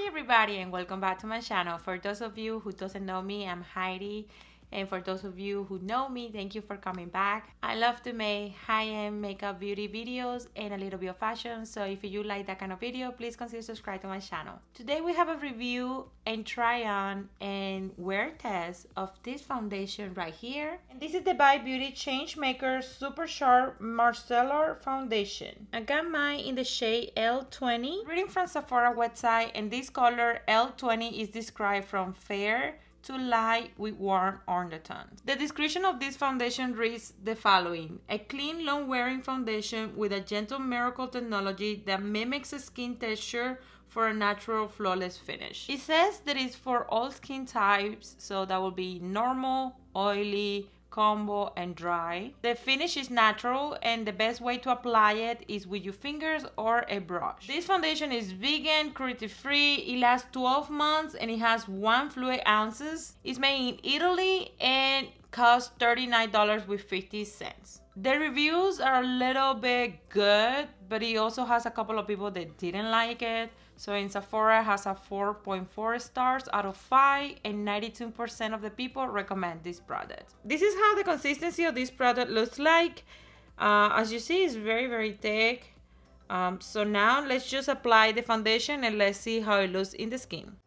everybody and welcome back to my channel. For those of you who doesn't know me, I'm Heidi, and for those of you who know me, thank you for coming back. I love to make high-end makeup beauty videos and a little bit of fashion, so if you like that kind of video, please consider subscribing to my channel. Today we have a review and try on and wear test of this foundation right here, and this is the By Beauty Changemaker Supercharged Micellar foundation. I got mine in the shade L20. Reading from Sephora website, and this color L20 is described from fair to light with warm undertones. The description of this foundation reads the following: a clean, long-wearing foundation with a gentle miracle technology that mimics skin texture for a natural, flawless finish. It says that it's for all skin types, so that will be normal, oily, combo, and dry. The finish is natural, and the best way to apply it is with your fingers or a brush. This foundation is vegan, cruelty-free, it lasts 12 months, and it has 1 fluid ounces. It's made in Italy and costs $39.50. The reviews are a little bit good, but it also has a couple of people that didn't like it. So in Sephora, it has a 4.4 stars out of 5, and 92% of the people recommend this product. This is how the consistency of this product looks like. As you see, it's very, very thick. So now let's just apply the foundation and let's see how it looks in the skin.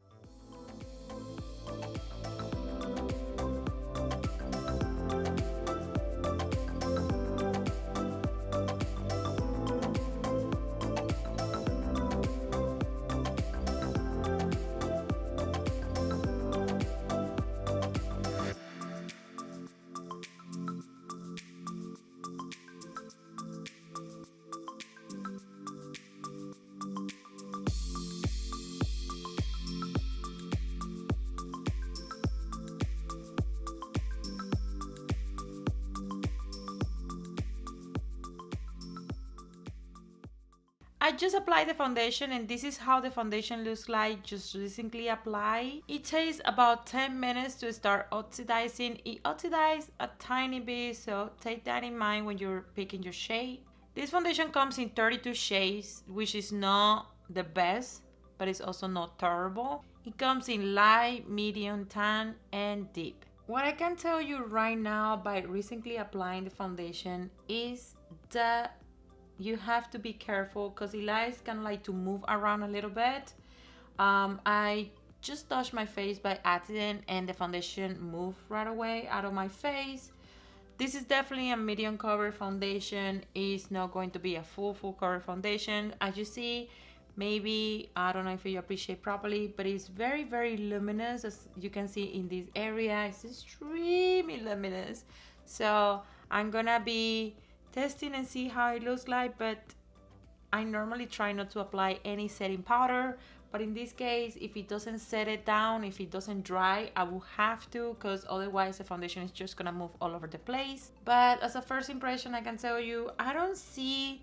I just applied the foundation, and this is how the foundation looks like just recently applied. It takes about 10 minutes to start oxidizing. It oxidizes a tiny bit, so take that in mind when you're picking your shade. This foundation comes in 32 shades, which is not the best, but it's also not terrible. It comes in light, medium, tan, and deep. What I can tell you right now by recently applying the foundation is that you have to be careful because it likes kind of like to move around a little bit. I just touched my face by accident and the foundation moved right away out of my face. This is definitely a medium cover foundation. It's not going to be a full cover foundation. As you see, maybe, I don't know if you appreciate properly, but it's very, very luminous. As you can see in this area, it's extremely luminous. So I'm gonna be testing and see how it looks like, but I normally try not to apply any setting powder, but in this case, if it doesn't set it down, if it doesn't dry, I will have to, because otherwise the foundation is just gonna move all over the place. But as a first impression, I can tell you I don't see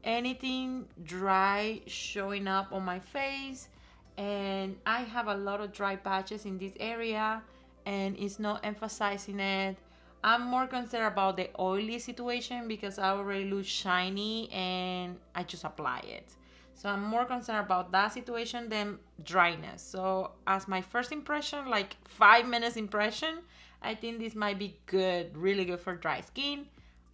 anything dry showing up on my face, and I have a lot of dry patches in this area and it's not emphasizing it. I'm more concerned about the oily situation because I already look shiny and I just apply it. So I'm more concerned about that situation than dryness. So as my first impression, like 5 minutes impression, I think this might be good, really good for dry skin.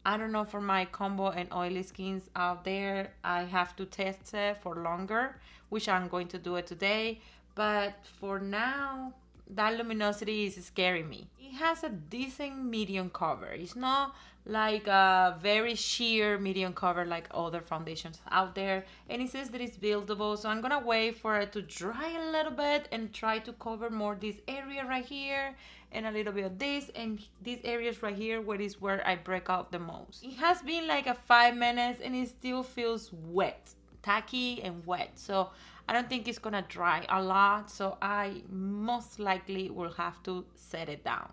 I don't know for my combo and oily skins out there. I have to test it for longer, which I'm going to do it today. But for now, that luminosity is scaring me. It has a decent medium cover. It's not like a very sheer medium cover like other foundations out there, and it says that it's buildable, so I'm gonna wait for it to dry a little bit and try to cover more this area right here and a little bit of this and these areas right here where I break out the most. It has been like a 5 minutes and it still feels wet, tacky and wet, so I don't think it's gonna dry a lot, so I most likely will have to set it down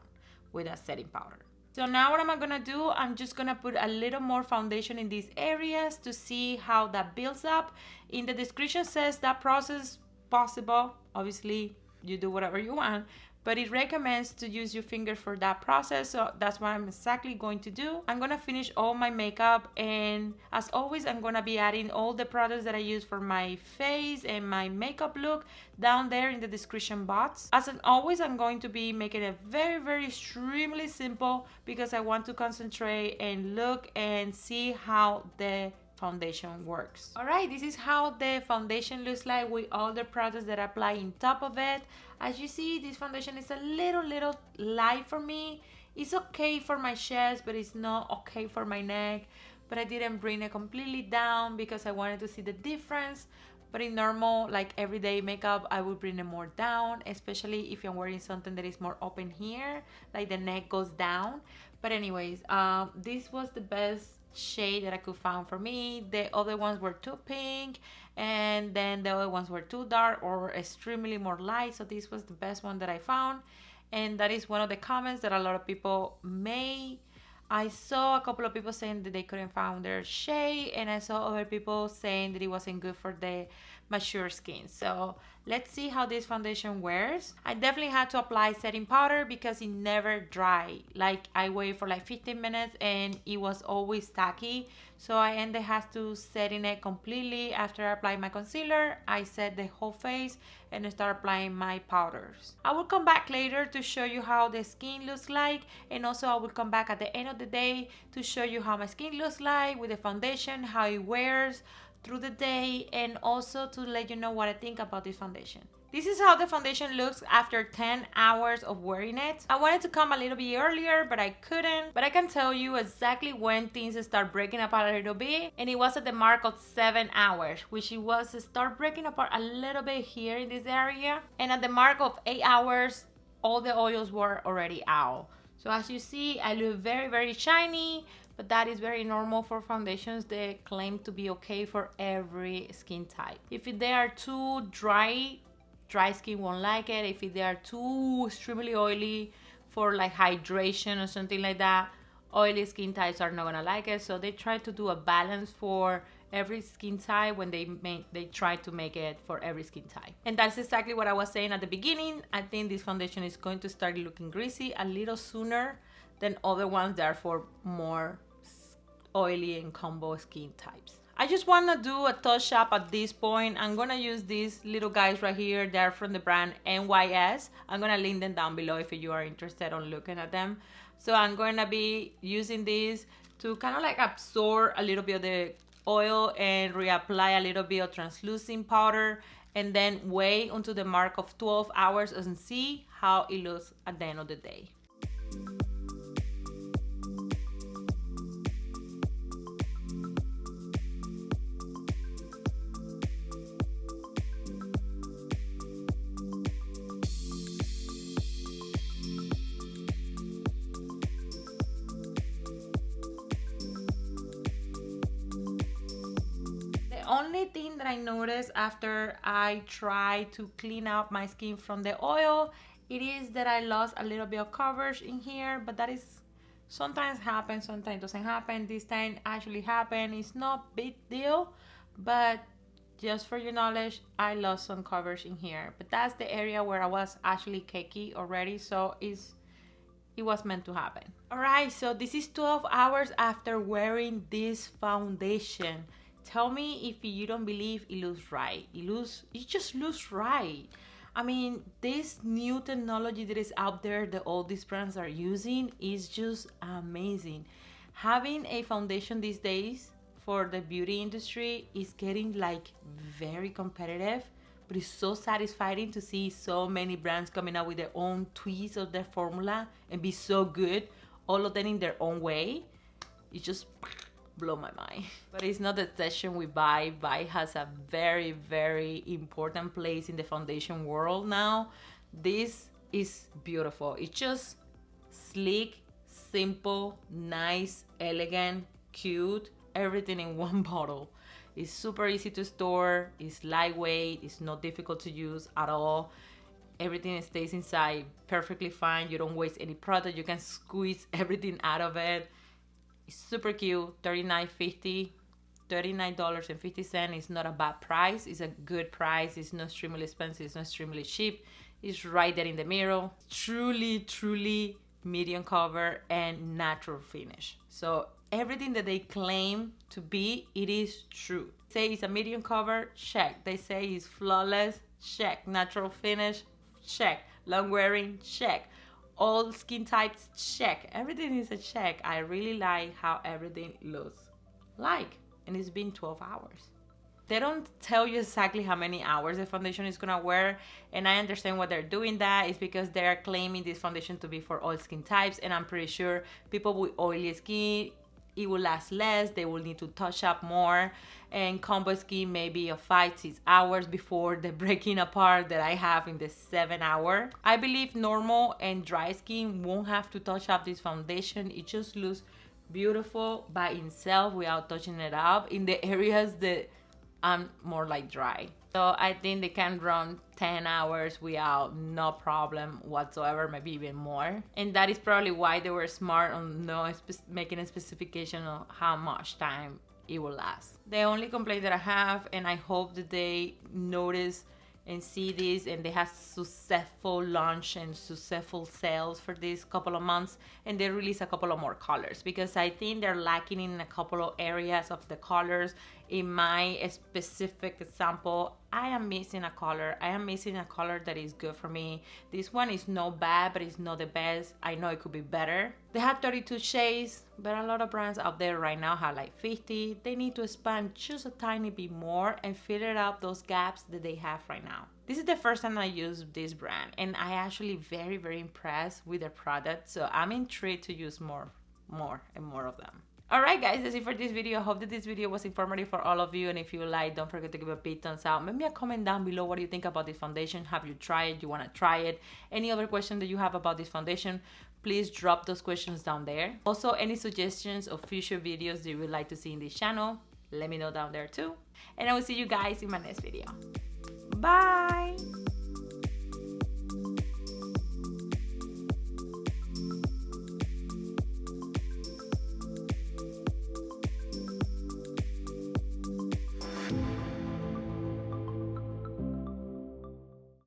with a setting powder. So now what am I gonna do? I'm just gonna put a little more foundation in these areas to see how that builds up. In the description says that process possible. Obviously, you do whatever you want, but it recommends to use your finger for that process, so that's what I'm exactly going to do. I'm gonna finish all my makeup, and as always I'm gonna be adding all the products that I use for my face and my makeup look down there in the description box. As always, I'm going to be making it very extremely simple because I want to concentrate and look and see how the foundation works. Alright, this is how the foundation looks like with all the products that I apply on top of it. As you see, this foundation is a little light for me. It's okay for my chest, but it's not okay for my neck. But I didn't bring it completely down because I wanted to see the difference. But in normal, like everyday makeup, I would bring it more down, especially if I'm wearing something that is more open here, like the neck goes down. But anyways, this was the best shade that I could find for me. The other ones were too pink, and then the other ones were too dark or extremely more light, so this was the best one that I found. And that is one of the comments that a lot of people made. I saw a couple of people saying that they couldn't find their shade, and I saw other people saying that it wasn't good for the mature skin. So let's see how this foundation wears. I definitely had to apply setting powder because it never dried. Like I waited for like 15 minutes and it was always tacky. So I ended up to setting it completely. After I applied my concealer, I set the whole face and start applying my powders. I will come back later to show you how the skin looks like, and also I will come back at the end of the day to show you how my skin looks like with the foundation, how it wears through the day, and also to let you know what I think about this foundation. This is how the foundation looks after 10 hours of wearing it. I wanted to come a little bit earlier, but I couldn't. But I can tell you exactly when things start breaking apart a little bit. And it was at the mark of 7 hours, which it was start breaking apart a little bit here in this area. And at the mark of 8 hours, all the oils were already out. So as you see, I look very shiny, but that is very normal for foundations. They claim to be okay for every skin type. If they are too dry skin won't like it. If they are too extremely oily for like hydration or something like that, oily skin types are not gonna like it. So they try to do a balance for every skin type when they try to make it for every skin type. And that's exactly what I was saying at the beginning. I think this foundation is going to start looking greasy a little sooner than other ones that are for more oily and combo skin types. I just want to do a touch up at this point. I'm gonna use these little guys right here. They're from the brand NYS. I'm gonna link them down below if you are interested on looking at them. So I'm gonna be using these to kind of like absorb a little bit of the oil and reapply a little bit of translucent powder, and then wait until the mark of 12 hours and see how it looks at the end of the day. Only thing that I noticed after I try to clean out my skin from the oil, it is that I lost a little bit of coverage in here, but that is sometimes happens, sometimes doesn't happen. This time actually happened. It's not big deal, but just for your knowledge, I lost some coverage in here. But that's the area where I was actually cakey already, so it was meant to happen. Alright, so this is 12 hours after wearing this foundation. Tell me if you don't believe it looks right. It just looks right. I mean, this new technology that is out there that all these brands are using is just amazing. Having a foundation these days for the beauty industry is getting like very competitive, but it's so satisfying to see so many brands coming out with their own twist of their formula and be so good, all of them in their own way. It just blow my mind. But it's not the obsession with Bai. Bai has a very important place in the foundation world now. This is beautiful. It's just sleek, simple, nice, elegant, cute, everything in one bottle. It's super easy to store, it's lightweight, it's not difficult to use at all. Everything stays inside perfectly fine. You don't waste any product. You can squeeze everything out of it. It's super cute, $39.50. $39.50 is not a bad price. It's a good price. It's not extremely expensive. It's not extremely cheap. It's right there in the middle. Truly, truly medium cover and natural finish. So everything that they claim to be, it is true. Say it's a medium cover, check. They say it's flawless, check. Natural finish, check. Long wearing, check. All skin types, check. Everything is a check. I really like how everything looks like. And it's been 12 hours. They don't tell you exactly how many hours the foundation is gonna wear, and I understand why they're doing that. It's because they're claiming this foundation to be for all skin types, and I'm pretty sure people with oily skin, it will last less, they will need to touch up more, and combo skin maybe of 5-6 hours before the breaking apart that I have in the 7 hour. I believe normal and dry skin won't have to touch up this foundation. It just looks beautiful by itself without touching it up in the areas that I'm more like dry. So I think they can run 10 hours without no problem whatsoever, maybe even more. And that is probably why they were smart on making a specification of how much time it will last. The only complaint that I have, and I hope that they notice and see this and they have successful launch and successful sales for this couple of months, and they release a couple of more colors, because I think they're lacking in a couple of areas of the colors. In my specific example, I am missing a color. I am missing a color that is good for me. This one is not bad, but it's not the best. I know it could be better. They have 32 shades, but a lot of brands out there right now have like 50. They need to expand just a tiny bit more and fill it up those gaps that they have right now. This is the first time I use this brand, and I actually very, very impressed with their product. So I'm intrigued to use more and more of them. Alright guys, that's it for this video. I hope that this video was informative for all of you, and if you like, don't forget to give a big thumbs up. Leave me a comment down below what do you think about this foundation. Have you tried it? You want to try it? Any other question that you have about this foundation, please drop those questions down there. Also, any suggestions of future videos that you would like to see in this channel, let me know down there too. And I will see you guys in my next video. Bye!